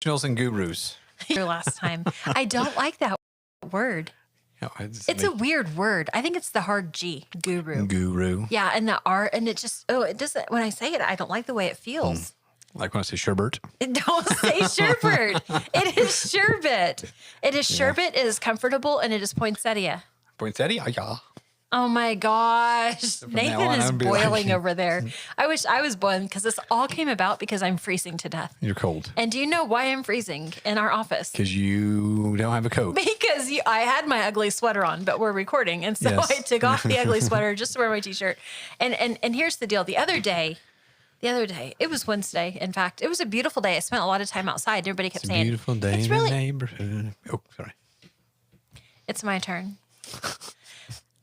Professionals and gurus. Your last time. I don't like that word. No, It's a weird word. I think it's the hard G, guru. Guru. Yeah, and the R, and it just, it doesn't, when I say it, I don't like the way it feels. Like when I say sherbet. Don't say sherbet. It is sherbet. It is sherbet. It is comfortable, and it is poinsettia. Poinsettia? Yeah. Oh my gosh. now Nathan on, is I'll be boiling like- over there. I wish I was boiling because this all came about because I'm freezing to death. You're cold. And do you know why I'm freezing in our office? Because you don't have a coat. Because I had my ugly sweater on, but we're recording. And so Yes. I took off the ugly sweater just to wear my t-shirt. And here's the deal. The other day, it was Wednesday. In fact, it was a beautiful day. I spent a lot of time outside. Everybody kept It's a saying, beautiful day it's in really, the neighborhood. Oh, sorry. it's my turn.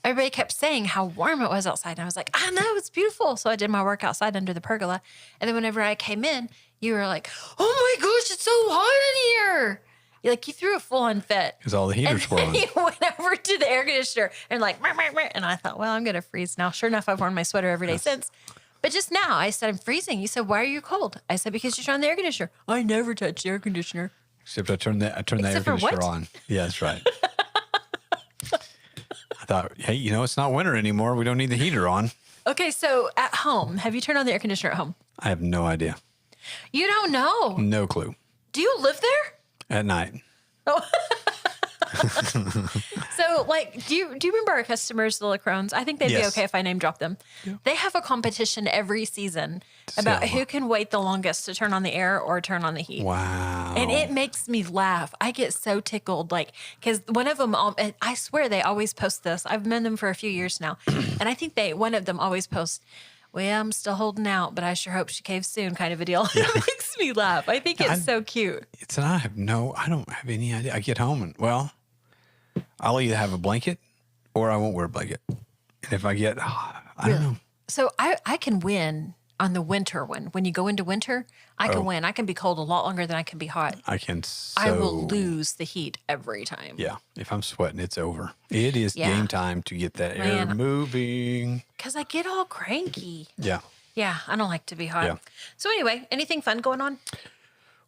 Everybody kept saying how warm it was outside. And I was like, I know, it's beautiful. So I did my work outside under the pergola. And then whenever I came in, you were like, oh my gosh, it's so hot in here. You threw a full-on fit. Because all the heaters were on. You went over to the air conditioner and "Meh, meh, meh." And I thought, well, I'm going to freeze now. Sure enough, I've worn my sweater every day since. But just now, I said, I'm freezing. You said, why are you cold? I said, because you turned on the air conditioner. I never touch the air conditioner. Except I turned the air Except for conditioner what? on. Yeah, that's right. I thought, hey, it's not winter anymore. We don't need the heater on. Okay, so at home, have you turned on the air conditioner at home? I have no idea. You don't know. No clue. Do you live there? At night. So, do you remember our customers, the Lacrones? I think they'd be Yes. okay if I name drop them. Yeah. They have a competition every season about So- who can wait the longest to turn on the air or turn on the heat. Wow. And it makes me laugh. I get so tickled, because one of them, and I swear they always post this. I've known them for a few years now. And I think one of them always posts, well, I'm still holding out, but I sure hope she caves soon, kind of a deal. It makes me laugh. I think it's so cute. I don't have any idea. I get home and, I'll either have a blanket or I won't wear a blanket. And if I get, I don't know. So I can win on the winter one. When you go into winter, I can win. I can be cold a lot longer than I can be hot. I can I will lose the heat every time. Yeah. If I'm sweating, it's over. It is Yeah. game time to get that air Man. moving. Because I get all cranky. Yeah. Yeah, I don't like to be hot. Yeah. So anyway, anything fun going on?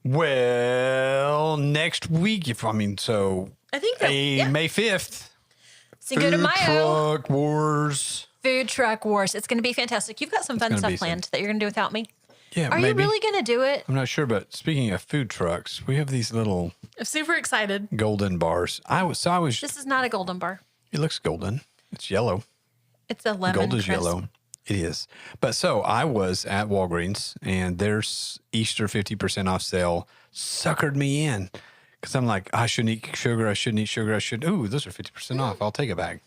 Well, next week, I think that, May 5th. Cinco de Food Mayo. Truck Wars. Food truck wars. It's going to be fantastic. You've got some fun gonna stuff be planned that you're going to do without me. Yeah, Are maybe. you really going to do it? I'm not sure, but speaking of food trucks, we have these little I'm super excited. golden bars. This is not a golden bar. It looks golden. It's yellow. It's a lemon Gold is crisp. yellow. It is. But so I was at Walgreens and their Easter 50% off sale suckered me in because I'm like, I shouldn't eat sugar. Ooh, those are 50% off. I'll take a bag.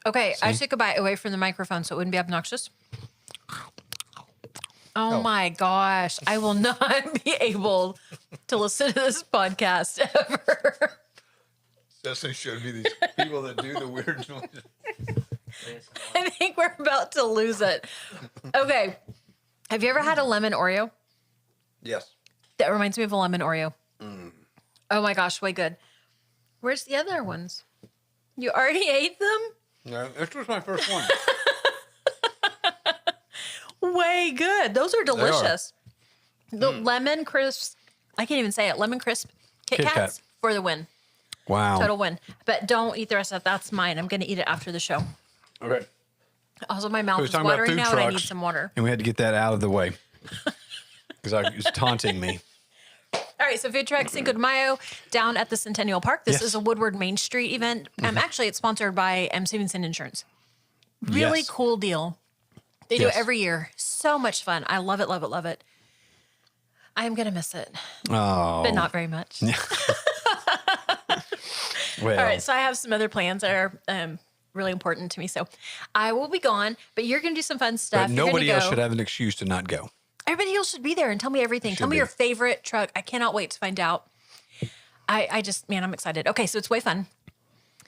Okay, I See? took a bite away from the microphone so it wouldn't be obnoxious. Oh my gosh. I will not be able to listen to this podcast ever. Especially should be these people that do the weird noises. I think we're about to lose it. Okay. Have you ever had a lemon Oreo? Yes. That reminds me of a lemon Oreo. Oh my gosh, way good. Where's the other ones? You already ate them? No, this was my first one. Way good. Those are delicious. The lemon crisp, I can't even say it. Lemon crisp Kit Kit Kat. Kats for the win. Wow. Total win. But don't eat the rest of that. That's mine. I'm going to eat it after the show. Okay. Also, my mouth We was is talking about watering food now and I need trucks. some water. And we had to get that out of the way because it was taunting me. All right, so Food Truck Cinco de Mayo down at the Centennial Park. This Yes. is a Woodward Main Street event. Actually, it's sponsored by Stevenson Insurance. Really Yes. cool deal. They do it Yes. every year. So much fun. I love it, love it, love it. I am going to miss it, Oh. but not very much. Well, All right, so I have some other plans that are really important to me. So I will be gone, but you're going to do some fun stuff. but You're gonna nobody else go. should have an excuse to not go. Everybody else should be there and tell me everything. Tell me be. your favorite truck. I cannot wait to find out. I just, man, I'm excited. Okay, so it's way fun.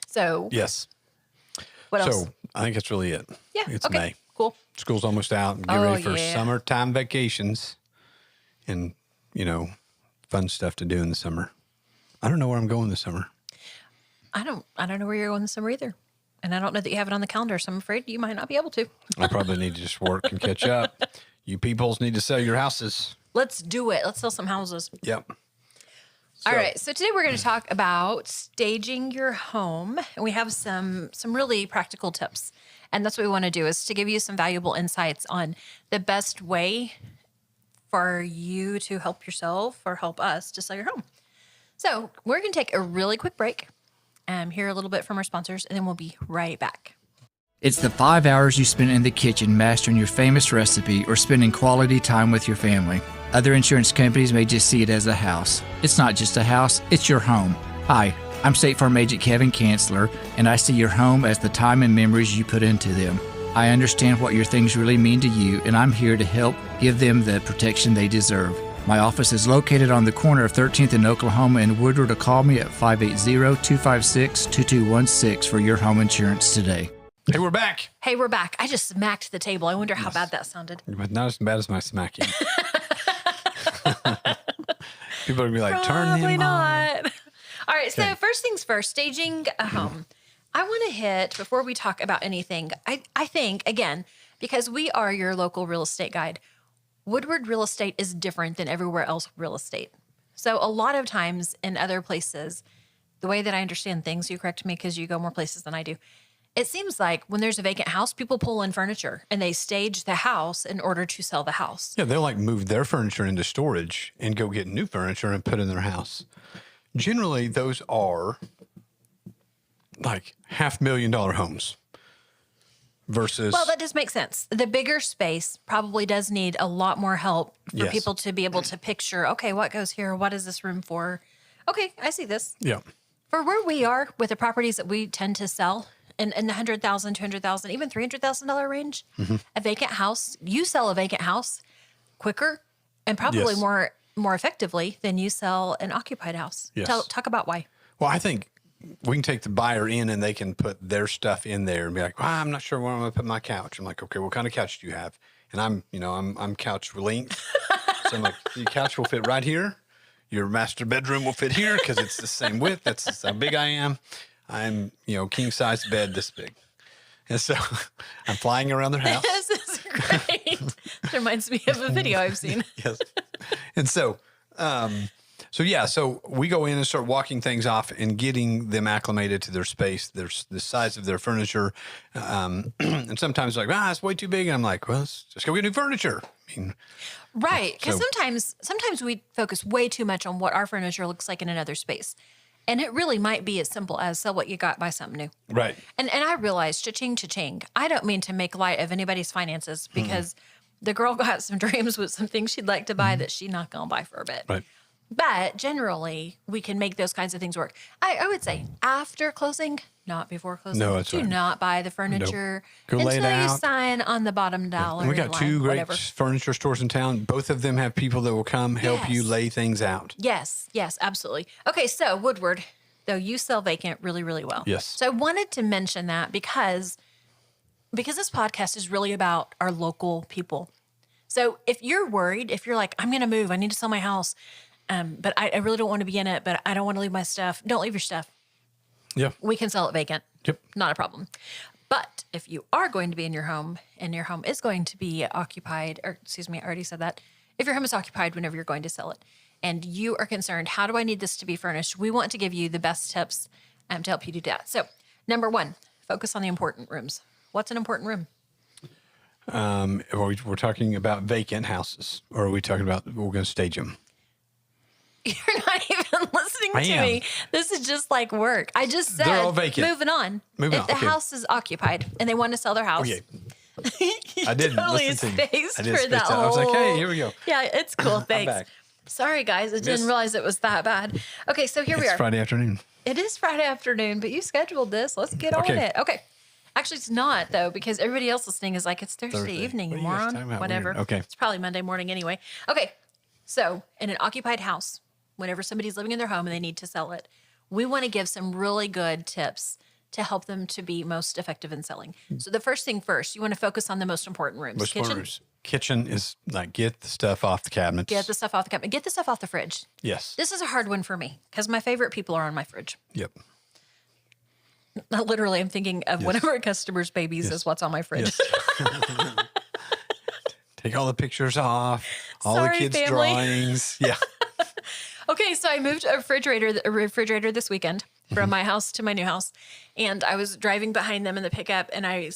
So Yes. what else? So I think that's really it. Yeah, It's okay, May. cool. School's almost out. Get Oh, ready for yeah. summertime vacations and, fun stuff to do in the summer. I don't know where I'm going this summer. I don't know where you're going this summer either. And I don't know that you have it on the calendar, so I'm afraid you might not be able to. I probably need to just work and catch up. You peoples need to sell your houses. Let's do it. Let's sell some houses. Yep. All right. So today we're going to talk about staging your home. And we have some really practical tips. And that's what we want to do, is to give you some valuable insights on the best way for you to help yourself or help us to sell your home. So we're going to take a really quick break, hear a little bit from our sponsors, and then we'll be right back. It's the 5 hours you spend in the kitchen mastering your famous recipe or spending quality time with your family. Other insurance companies may just see it as a house. It's not just a house, it's your home. Hi, I'm State Farm Agent Kevin Kanzler, and I see your home as the time and memories you put into them. I understand what your things really mean to you, and I'm here to help give them the protection they deserve. My office is located on the corner of 13th and Oklahoma and Woodward, to call me at 580-256-2216 for your home insurance today. Hey, we're back. Hey, we're back. I just smacked the table. I wonder how bad that sounded. But not as bad as my smacking. People are going to be like, turn Probably him on. not. All right. So first things first, staging a home. I want to hit, before we talk about anything, I think, again, because we are your local real estate guide, Woodward real estate is different than everywhere else real estate. So a lot of times in other places, the way that I understand things, you correct me because you go more places than I do, it seems like when there's a vacant house, people pull in furniture and they stage the house in order to sell the house. Yeah, they'll like move their furniture into storage and go get new furniture and put in their house. Generally, those are like $500,000 homes versus. Well, that does make sense. The bigger space probably does need a lot more help for Yes. people to be able to picture, okay, what goes here? What is this room for? Okay, I see this. Yeah. For where we are with the properties that we tend to sell in the $100,000, $200,000, even $300,000 range, a vacant house, you sell a vacant house quicker and probably Yes. more effectively than you sell an occupied house. Yes. Talk about why. Well, I think we can take the buyer in and they can put their stuff in there and be like, well, I'm not sure where I'm going to put my couch. I'm like, okay, what kind of couch do you have? And I'm couch length. So I'm like, your couch will fit right here. Your master bedroom will fit here because it's the same width. That's how big I am. I'm, king size bed this big. And so I'm flying around their house. This is great. It reminds me of a video I've seen. Yes. And so we go in and start walking things off and getting them acclimated to their space, the size of their furniture. And sometimes like, it's way too big. And I'm like, well, let's just go get new furniture. I mean, Right. Because So- sometimes we focus way too much on what our furniture looks like in another space. And it really might be as simple as sell what you got, buy something new. right. And I realize, cha-ching, I don't mean to make light of anybody's finances because the girl got some dreams with some things she'd like to buy that she's not going to buy for a bit. Right. But generally, we can make those kinds of things work. I would say after closing, not before closing. No, that's Do right. not buy the furniture Go lay it until you out. sign on the bottom dollar. And we got line, two great whatever. furniture stores in town. Both of them have people that will come help you Yes. lay things out. Yes, absolutely. Okay, so Woodward, though, you sell vacant really, really well. Yes. So I wanted to mention that because this podcast is really about our local people. So if you're worried, if you're like, I'm going to move, I need to sell my house, but I really don't want to be in it, but I don't want to leave my stuff. Don't leave your stuff. Yeah. We can sell it vacant. Yep. Not a problem. But if you are going to be in your home and your home is going to be occupied, or excuse me, I already said that. If your home is occupied whenever you're going to sell it and you are concerned, how do I need this to be furnished? We want to give you the best tips to help you do that. So, number one, focus on the important rooms. What's an important room? We're talking about vacant houses, or are we talking about we're going to stage them? You're not even listening I to am. me. This is just like work. I just said, They're all vacant. moving on. Moving if on, the okay. house is occupied and they want to sell their house, Okay. you I didn't totally listen to you. spaced I did for space that out. I was like, hey, whole- here we go. Yeah, it's cool. Thanks. back. Sorry, guys. I didn't Miss- realize it was that bad. Okay, so here we It's are. Friday afternoon. It is Friday afternoon, but you scheduled this. Let's get on Okay. it. Okay. Actually, it's not, though, because everybody else listening is like, it's Thursday, Thursday. evening, What you are you guys moron. talking about? Whatever. Weird. Okay. It's probably Monday morning anyway. Okay. So, in an occupied house, whenever somebody's living in their home and they need to sell it, we want to give some really good tips to help them to be most effective in selling. So, the first thing first, you want to focus on the most important rooms. Most Kitchen, orders. Kitchen is like get the stuff off the cabinets. get the stuff off the cabinet, get the stuff off the fridge. Yes. This is a hard one for me because my favorite people are on my fridge. Yep. Literally, I'm thinking of one of our customers' babies Yes. is what's on my fridge. Yes. Take all the pictures off, all Sorry, the kids' family. drawings. Yeah. Okay, so I moved a refrigerator this weekend from my house to my new house, and I was driving behind them in the pickup, and I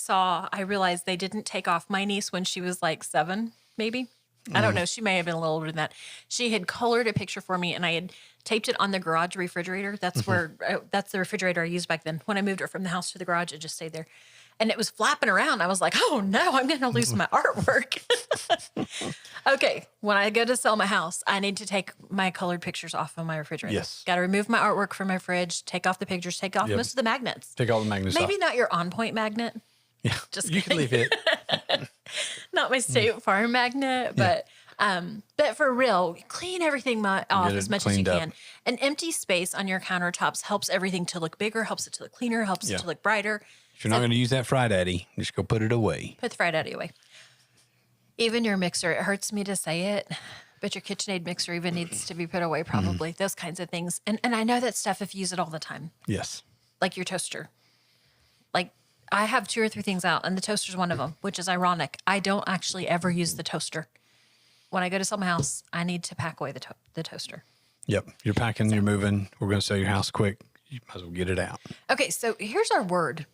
realized they didn't take off my niece when she was like 7, maybe. I don't know. She may have been a little older than that. She had colored a picture for me, and I had taped it on the garage refrigerator. That's that's the refrigerator I used back then. When I moved it from the house to the garage, it just stayed there. And it was flapping around. I was like, oh no, I'm going to lose my artwork. Okay, when I go to sell my house, I need to take my colored pictures off of my refrigerator. Yes. Got to remove my artwork from my fridge, take off the pictures, take off most of the magnets. Take all the magnets off. Maybe not your on-point magnet. Yeah. Just you can leave it. Not my State Farm magnet, but for real, clean everything off Get it as much as you cleaned up. can. An empty space on your countertops helps everything to look bigger, helps it to look cleaner, helps it to look brighter. If you're not going to use that Fry Daddy, just go put it away. Put the fried daddy away. Even your mixer, it hurts me to say it, but your KitchenAid mixer even needs to be put away probably. Those kinds of things. And I know that stuff if you use it all the time, Yes. like your toaster. Like I have 2 or 3 things out and the toaster's one of them, which is ironic. I don't actually ever use the toaster. When I go to sell my house, I need to pack away the toaster. Yep. You're packing, you're moving. We're going to sell your house quick. You might as well get it out. Okay, so here's our word.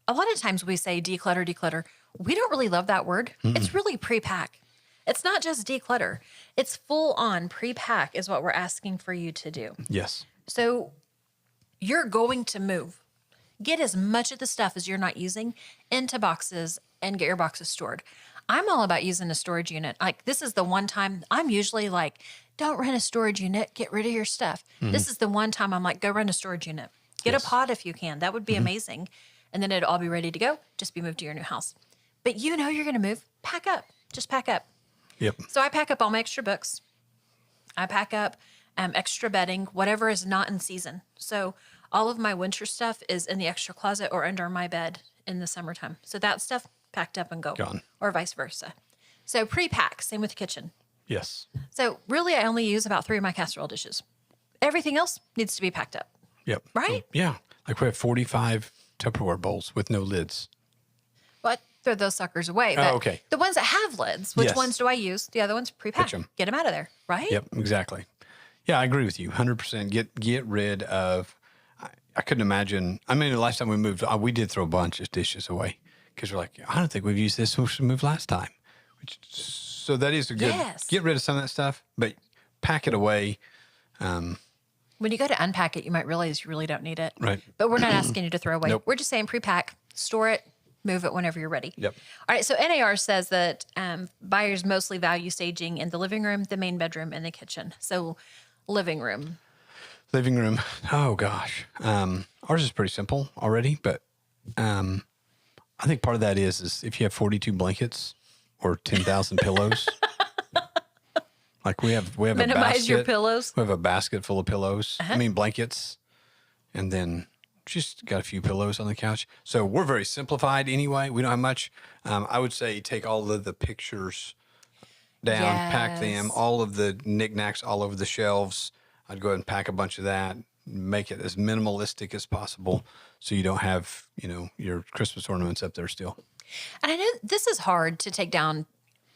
A lot of times we say declutter, declutter. We don't really love that word. It's really pre-pack. It's not just declutter. It's full on pre-pack is what we're asking for you to do. Yes. So you're going to move. Get as much of the stuff as you're not using into boxes and get your boxes stored. I'm all about using a storage unit. Like this is the one time I'm usually like, don't rent a storage unit, get rid of your stuff. This is the one time I'm like, go rent a storage unit. Get Yes. a pod if you can. That would be amazing. And then it'd all be ready to go. Just be moved to your new house. But you know you're going to move. Pack up. Just pack up. Yep. So I pack up all my extra books. I pack up extra bedding, whatever is not in season. So all of my winter stuff is in the extra closet or under my bed in the summertime. So that stuff packed up and go. Gone. Or vice versa. So pre-pack, same with the kitchen. Yes. So really I only use about 3 of my casserole dishes. Everything else needs to be packed up. Yep. Right? Yeah. Like we have 45 Tupperware bowls with no lids. But throw those suckers away. But okay. The ones that have lids, which Yes. ones do I use? The other ones pre-pack. Pitch 'em. Get them out of there, right? Yep, exactly. Yeah, I agree with you 100%. Get rid of, I couldn't imagine. I mean, the last time we moved, we did throw a bunch of dishes away because we're like, I don't think we've used this when we moved last time. So that is a good, Yes. get rid of some of that stuff, but pack it away. When you go to unpack it, you might realize you really don't need it. Right. But we're not asking you to throw away. Nope. We're just saying pre-pack, store it, move it whenever you're ready. Yep. All right. So NAR says that buyers mostly value staging in the living room, the main bedroom, and the kitchen. So living room. Living room. Oh gosh. Ours is pretty simple already, but I think part of that is if you have 42 blankets or 10,000 pillows, like we have a Minimize your basket. pillows. We have a basket full of pillows. I mean blankets, and then just got a few pillows on the couch. So we're very simplified anyway. We don't have much. I would say take all of the pictures down, pack them, Yes. all of the knickknacks all over the shelves. I'd go ahead and pack a bunch of that, make it as minimalistic as possible so you don't have, your Christmas ornaments up there still. And I know this is hard to take down.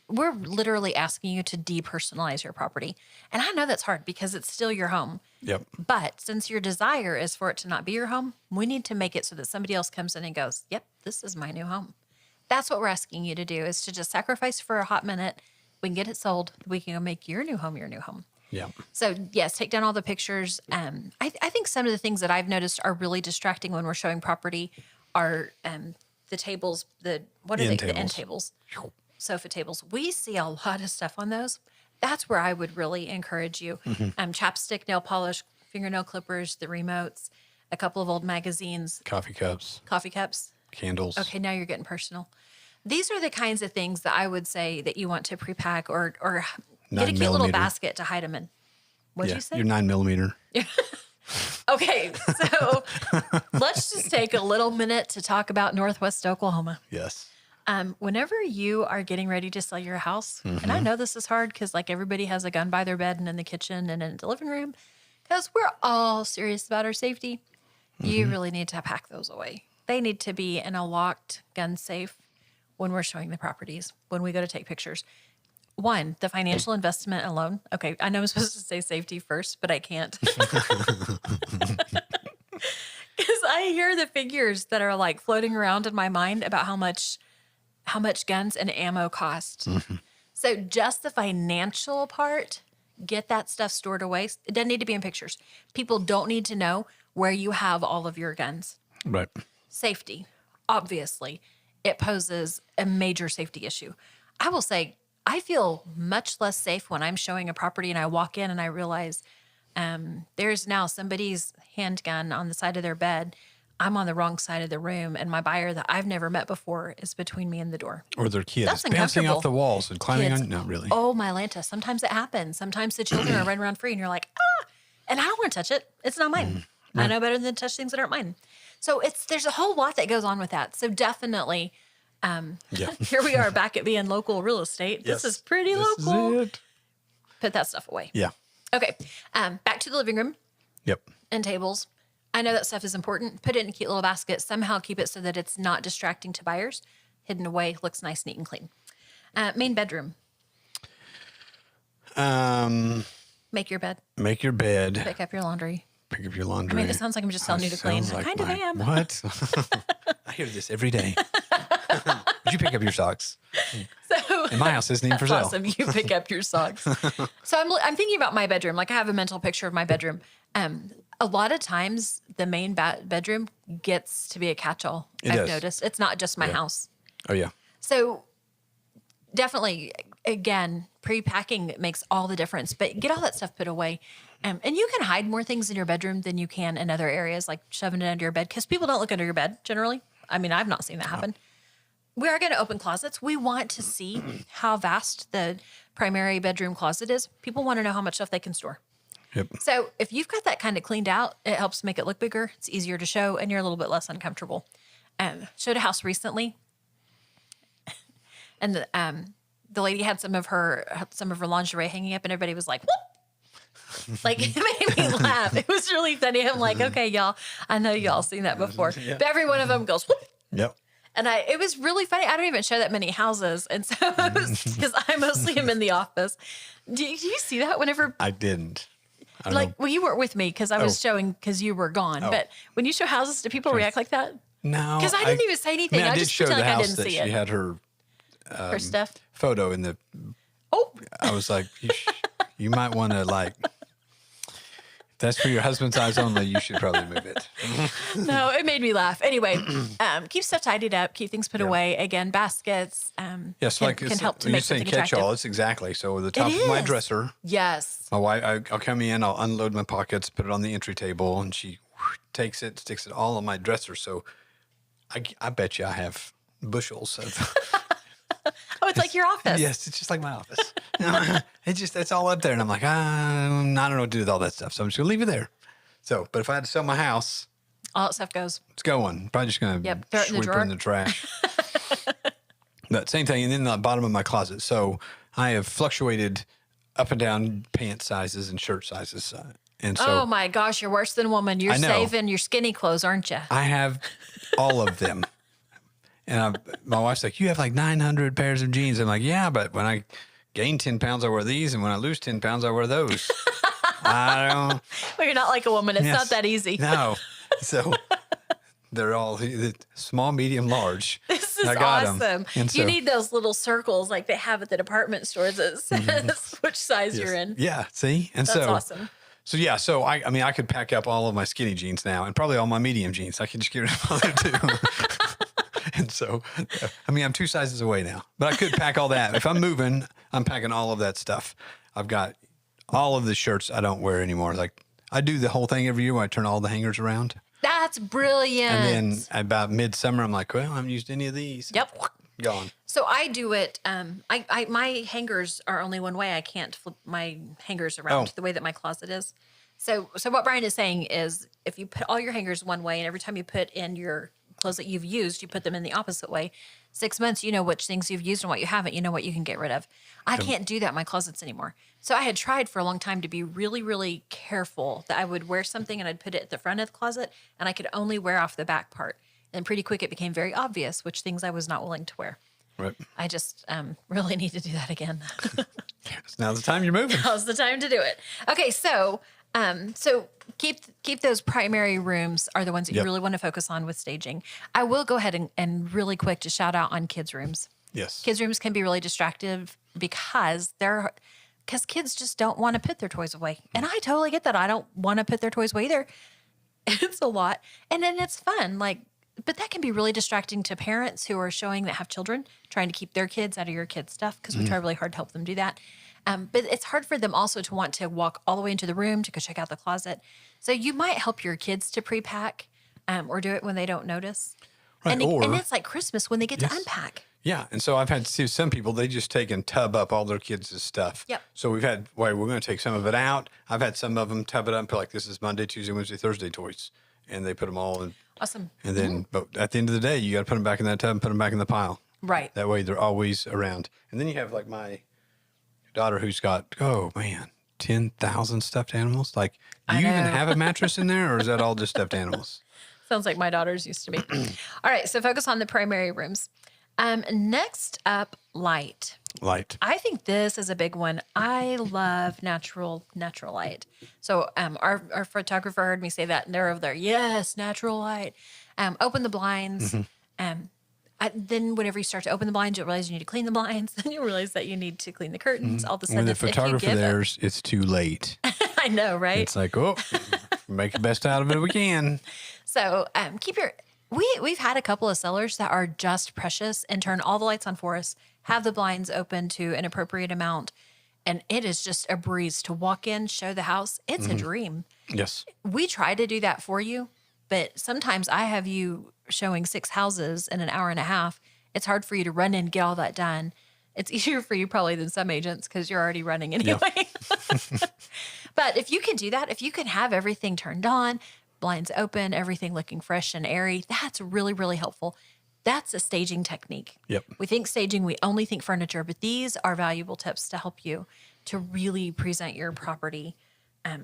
We're literally asking you to depersonalize your property. And I know that's hard because it's still your home. Yep. But since your desire is for it to not be your home, we need to make it so that somebody else comes in and goes, yep, this is my new home. That's what we're asking you to do is to just sacrifice for a hot minute. We can get it sold. We can go make your new home your new home. Yeah. So yes, take down all the pictures. I think some of the things that I've noticed are really distracting when we're showing property are the tables, the end tables, sofa tables. We see a lot of stuff on those. That's where I would really encourage you. Chapstick, nail polish, fingernail clippers, the remotes, a couple of old magazines, Coffee cups, coffee cups. candles. Okay, now you're getting personal. These are the kinds of things that I would say that you want to pre-pack or get a 9 cute little millimeter. basket to hide them in. What'd Yeah, you say? your 9mm. Okay, so let's just take a little minute to talk about Northwest Oklahoma. Yes. Whenever you are getting ready to sell your house, and I know this is hard because like everybody has a gun by their bed and in the kitchen and in the living room, because we're all serious about our safety, you really need to pack those away. They need to be in a locked gun safe when we're showing the properties, when we go to take pictures. One, the financial investment alone. Okay, I know I'm supposed to say safety first, but I can't. Because I hear the figures that are like floating around in my mind about how much guns and ammo cost. So just the financial part, get that stuff stored away. It doesn't need to be in pictures. People don't need to know where you have all of your guns. Right. Safety, obviously, it poses a major safety issue. I will say, I feel much less safe when I'm showing a property and I walk in and I realize there's now somebody's handgun on the side of their bed. I'm on the wrong side of the room, and my buyer that I've never met before is between me and the door. Or their kids That's bouncing off uncomfortable. the walls and climbing Kids. on. Not really. Oh, my Lanta. Sometimes it happens. Sometimes the children are running around free, and you're like, ah, and I don't want to touch it. It's not mine. I know better than to touch things that aren't mine. So there's a whole lot that goes on with that. So definitely, Yeah. here we are back at being local real estate. Yes. This is pretty This is local. it. Put that stuff away. Yeah. Okay. Back to the living room Yep. and tables. I know that stuff is important. Put it in a cute little basket. Somehow keep it so that it's not distracting to buyers. Hidden away, looks nice, neat, and clean. Main bedroom. Make your bed. Make your bed. Pick up your laundry. Pick up your laundry. I mean, it sounds like I'm just telling you to clean. Sounds I like kind of my- am. What? I hear this every day. Would you pick up your socks? So In my house, isn't even for sale. awesome. You pick up your socks. So I'm thinking about my bedroom. Like I have a mental picture of my bedroom. A lot of times the main bedroom gets to be a catch-all. It I've does. noticed. It's not just my house. Oh, yeah. So definitely, again, pre-packing makes all the difference. But get all that stuff put away. And you can hide more things in your bedroom than you can in other areas, like shoving it under your bed, because people don't look under your bed generally. I mean, I've not seen that happen. We are going to open closets. We want to see how vast the primary bedroom closet is. People want to know how much stuff they can store. Yep. So if you've got that kind of cleaned out, it helps make it look bigger. It's easier to show, and you're a little bit less uncomfortable. Showed a house recently, and the lady had some of her lingerie hanging up, and everybody was like, "Whoop!" Like it made me laugh. It was really funny. I'm like, okay, y'all, I know y'all seen that before, but every one of them goes, "Whoop." Yep. And it was really funny. I don't even show that many houses, and so because I mostly am in the office. Do you see that whenever? I didn't. I don't Like, know. well, you weren't with me because I was showing because you were gone. But when you show houses, do people react like that? No. Because I didn't even say anything. I did just show pretend the like I house didn't that see she it. had her Her stuff. photo in the. Oh, I was like, you might want to like. If that's for your husband's eyes only, you should probably move it. no, it made me laugh. Anyway, keep stuff tidied up, keep things put away. Again, baskets Yes, can, like can help to when you're make saying something catch-all. attractive. It's exactly so. The top of my is. dresser. Yes. My wife, I'll come in, I'll unload my pockets, put it on the entry table, and she takes it, sticks it all on my dresser. So I bet you I have bushels of. Oh, it's like your office. Yes, it's just like my office. It's all up there, and I'm like, I don't know what to do with all that stuff, so I'm just gonna leave it there. So, but if I had to sell my house, All that stuff goes. it's going. Probably just gonna Yep, throw it in the sweep her drawer. in the trash. But same thing, and then the bottom of my closet. So I have fluctuated up and down pant sizes and shirt sizes, and so Oh my gosh, you're worse than a woman. You're I know. saving your skinny clothes, aren't you? I have all of them. And my wife's like, you have like 900 pairs of jeans. I'm like, yeah, but when I gain 10 pounds, I wear these. And when I lose 10 pounds, I wear those. I don't. Well, you're not like a woman. It's Yes. not that easy. No. So they're all small, medium, large. This is I got 'em. awesome. And You so- need those little circles like they have at the department stores that says which size you're in. Yeah. See? And That's so, awesome. so yeah. So I mean, I could pack up all of my skinny jeans now and probably all my medium jeans. I could just get rid of all there too. And so, I mean, I'm 2 sizes away now, but I could pack all that. If I'm moving, I'm packing all of that stuff. I've got all of the shirts I don't wear anymore. Like I do the whole thing every year when I turn all the hangers around. That's brilliant. And then about midsummer, I'm like, well, I haven't used any of these. Yep. Gone. So I do it. My hangers are only one way. I can't flip my hangers around Oh. the way that my closet is. So what Brian is saying is, if you put all your hangers one way, and every time you put in your clothes that you've used, you put them in the opposite way. 6 months, you know which things you've used and what you haven't. You know what you can get rid of. I can't do that in my closets anymore. So I had tried for a long time to be really, really careful that I would wear something and I'd put it at the front of the closet, and I could only wear off the back part. And pretty quick, it became very obvious which things I was not willing to wear. Right. I just really need to do that again. It's now the time you're moving. Now's the time to do it. Okay, so keep those primary rooms are the ones that you Yep. really want to focus on with staging. I will go ahead and really quick to shout out on kids' rooms. Yes. Kids' rooms can be really distractive because kids just don't want to put their toys away. And I totally get that. I don't want to put their toys away either. It's a lot. And then it's fun. But that can be really distracting to parents who are showing that have children, trying to keep their kids out of your kids' stuff because we try really hard to help them do that. But it's hard for them also to want to walk all the way into the room to go check out the closet. So you might help your kids to pre-pack or do it when they don't notice. Right, And it's like Christmas when they get to unpack. Yeah. And so I've had to see some people, they just take and tub up all their kids' stuff. Yep. So we're going to take some of it out. I've had some of them tub it up and put like, this is Monday, Tuesday, Wednesday, Thursday toys. And they put them all in. Awesome. And then, but at the end of the day, you got to put them back in that tub and put them back in the pile. Right. That way they're always around. And then you have like my daughter who's got, 10,000 stuffed animals. Like, do I you even know. have a mattress in there or is that all just stuffed animals? Sounds like my daughter's used to be. All right, so focus on the primary rooms. Next up, light. Light. I think this is a big one. I love natural light. So our photographer heard me say that, and they're over there. Yes, natural light. Open the blinds. Then whenever you start to open the blinds, you realize you need to clean the blinds. Then you realize that you need to clean the curtains. All of a sudden, When the if you photographer give there's, it's too late. I know, right? It's like, make the best out of it we can. So we've had a couple of sellers that are just precious and turn all the lights on for us, have the blinds open to an appropriate amount, and it is just a breeze to walk in, show the house. It's a dream. Yes. We try to do that for you, but sometimes I have you showing 6 houses in an hour and a half. It's hard for you to run in and get all that done. It's easier for you probably than some agents because you're already running anyway. But if you can do that, if you can have everything turned on, blinds open, everything looking fresh and airy, that's really, really helpful. That's a staging technique. Yep. We think staging, we only think furniture, but these are valuable tips to help you to really present your property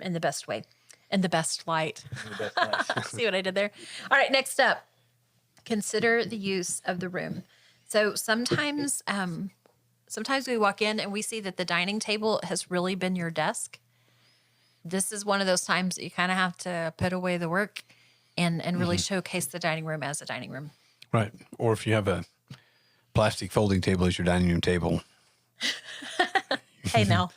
in the best way, in the best light. See what I did there? All right, next up, consider the use of the room. So sometimes we walk in and we see that the dining table has really been your desk. This is one of those times that you kind of have to put away the work and really showcase the dining room as a dining room. Right. Or if you have a plastic folding table as your dining room table. Hey, now.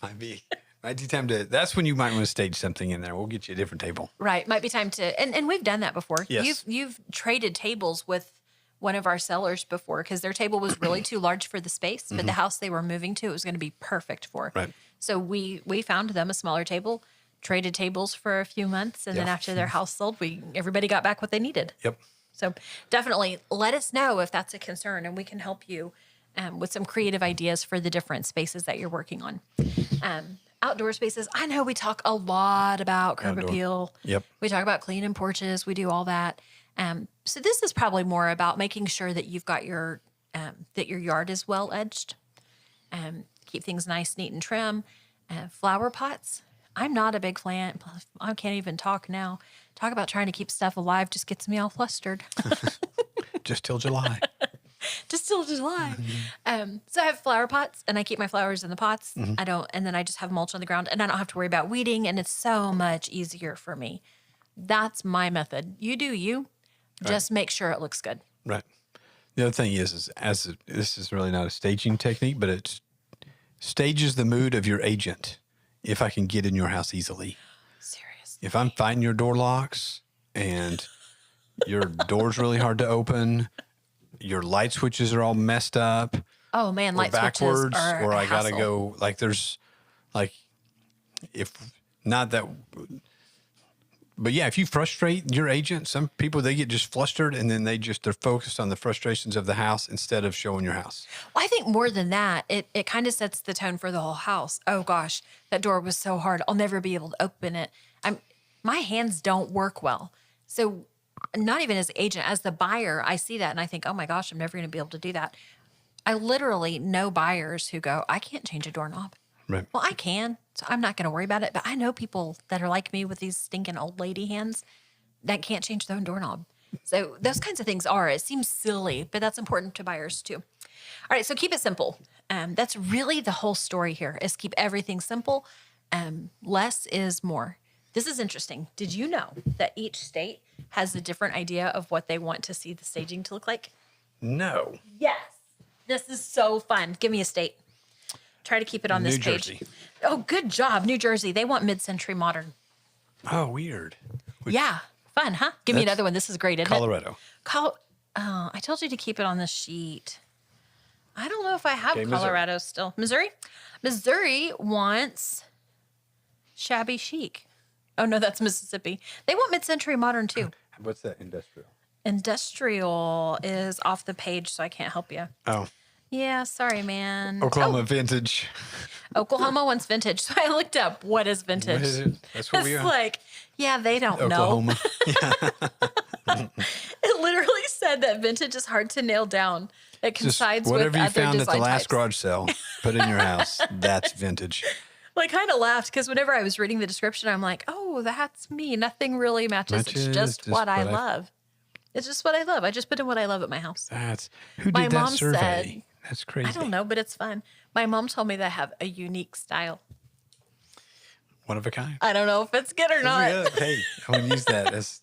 Might be time to, that's when you might want to stage something in there. We'll get you a different table. Right. Might be time to, and we've done that before. Yes. You've traded tables with one of our sellers before because their table was really too large for the space, but the house they were moving to, it was going to be perfect for. Right. So we found them a smaller table, traded tables for a few months, and then Yeah. after their house sold, everybody got back what they needed. Yep. So definitely let us know if that's a concern, and we can help you with some creative ideas for the different spaces that you're working on. Outdoor spaces. I know we talk a lot about curb Outdoor. appeal. Yep. We talk about cleaning porches. We do all that. So this is probably more about making sure that you've got that your yard is well edged. Keep things nice, neat, and trim. Flower pots. I'm not a big fan. I can't even talk now. Talk about trying to keep stuff alive just gets me all flustered. Just till July. Just till July. So I have flower pots and I keep my flowers in the pots. And then I just have mulch on the ground and I don't have to worry about weeding and it's so much easier for me. That's my method. You do you. Just make sure it looks good. Right. The other thing is this is really not a staging technique, but it stages the mood of your agent. If I can get in your house easily, Seriously. if I'm fighting your door locks and your door's really hard to open, your light switches are all messed up, Oh man, or light switches backwards, are or a I gotta hassle. go like there's like if not that. But yeah, if you frustrate your agent, some people, they get just flustered and then they're focused on the frustrations of the house instead of showing your house. Well, I think more than that, it kind of sets the tone for the whole house. Oh gosh, that door was so hard. I'll never be able to open it. My hands don't work well. So not even as an agent, as the buyer, I see that and I think, oh my gosh, I'm never going to be able to do that. I literally know buyers who go, I can't change a doorknob. Right. Well, I can, so I'm not going to worry about it. But I know people that are like me with these stinking old lady hands that can't change their own doorknob. So those kinds of things it seems silly, but that's important to buyers too. All right, so keep it simple. That's really the whole story here, is keep everything simple. Less is more. This is interesting. Did you know that each state has a different idea of what they want to see the staging to look like? No. Yes. This is so fun. Give me a state. Try to keep it on this New page. Jersey. Oh, good job. New Jersey. They want mid-century modern. Oh, weird. Yeah. Fun, huh? Give me That's another one. This is great, isn't Colorado. it? I told you to keep it on the sheet. I don't know if I have Okay, Missouri. Colorado still. Missouri? Missouri wants shabby chic. Oh, no, that's Mississippi. They want mid-century modern, too. What's that, industrial? Industrial is off the page, so I can't help you. Oh, Yeah, sorry, man. Oklahoma vintage. Oklahoma wants vintage. So I looked up what is vintage. What is it? That's what we It's are. like, yeah, they don't Oklahoma. know. It literally said that vintage is hard to nail down. It Just coincides with whatever you other found at the design last types. garage sale, put in your house. That's vintage. Well, I kind of laughed because whenever I was reading the description, I'm like, oh, that's me. Nothing really matches. It's just what I love. It's just what I love. I just put in what I love at my house. That's who My did that mom survey? said- That's crazy. I don't know, but it's fun. My mom told me that I have a unique style. One of a kind. I don't know if it's good or not. Yeah, hey, I would use that as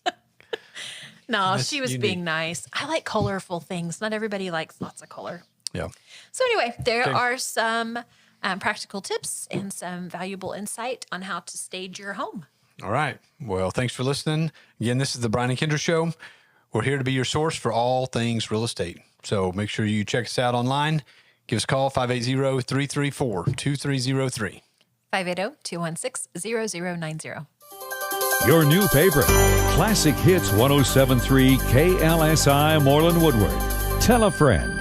No, That's she was unique. being nice. I like colorful things. Not everybody likes lots of color. yeah. So anyway, there Okay. are some practical tips and some valuable insight on how to stage your home. All right. Well, thanks for listening. Again, this is the Brian and Kendra Show. We're here to be your source for all things real estate. So make sure you check us out online. Give us a call, 580-334-2303. 580-216-0090. Your new favorite, Classic Hits 107.3 KLSI Moreland Woodward. Tell a friend.